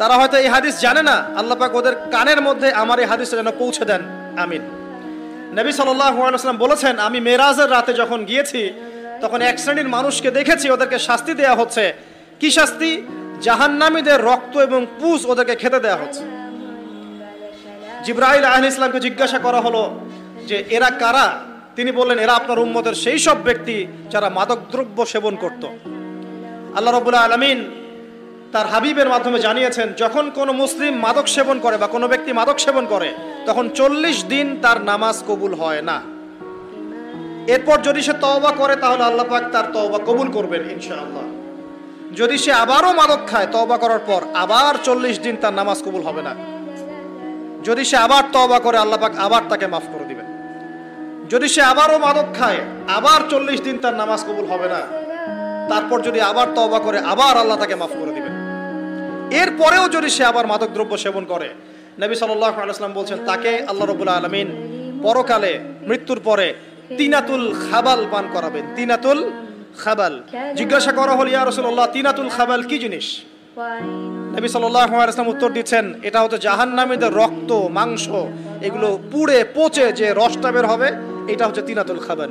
তারা হয়তো এই হাদিস জানে না, আল্লাহ পাক ওদের কানের মধ্যে আমার এই হাদিসটা যেন পৌঁছে দেন, আমিন। নবী সাল্লাল্লাহু আলাইহি ওয়াসাল্লাম বলেছেন, আমি মেরাজের রাতে যখন গিয়েছি তখন এক শ্রেণীর মানুষকে দেখেছি, ওদেরকে শাস্তি দেয়া হচ্ছে। কি শাস্তি? জাহান্নামীদের রক্ত এবং পুঁজ ওদেরকে খেতে দেয়া হচ্ছে। জিবরাইল আলাইহিস সালামকে জিজ্ঞাসা করা হলো যে এরা কারা? তিনি বললেন, এরা আপনার উম্মতের সেই সব ব্যক্তি যারা মাদকদ্রব্য সেবন করত। আল্লাহ রাব্বুল আলামিন তার হাবিবের মাধ্যমে জানিয়েছেন, যখন কোনো মুসলিম মাদক সেবন করে বা কোনো ব্যক্তি মাদক সেবন করে তখন 40 দিন তার নামাজ কবুল হয় না। এরপর যদি সে তওবা করে তাহলে আল্লাহ পাক তার তওবা কবুল করবেন ইনশাআল্লাহ। যদি সে আবারও মাদক খায় তওবা করার পর, আবার 40 দিন তার নামাজ কবুল হবে না। যদি সে আবার তওবা করে আল্লাহ পাক আবার তাকে মাফ করে দিবেন। যদি সে আবারও মাদক খায় আবার 40 দিন তার নামাজ কবুল হবে না। তারপর যদি আবার তওবা করে আবার আল্লাহ তাকে মাফ করে দিবেন। এরপরেও যদি সে আবার মাদকদ্রব্য সেবন করে, নবী সাল্লাল্লাহু আলাইহি ওয়াসাল্লাম বলছেন তাকে আল্লাহ রাব্বুল আলামিন পরকালে মৃত্যুর পরে তিনাতুল খাবাল পান করাবেন। তিনাতুল খাবাল। জিজ্ঞাসা করা হল, ইয়া রাসূলুল্লাহ, তিনাতুল খাবাল কি জিনিস? নবী সাল্লাল্লাহু আলাইহি ওয়াসাল্লাম উত্তর দিচ্ছেন, এটা হচ্ছে জাহান্নামীদের রক্ত, মাংস, এগুলো পুড়ে পচে যে রসটা বের হবে, এটা হচ্ছে তিনাতুল খাবাল।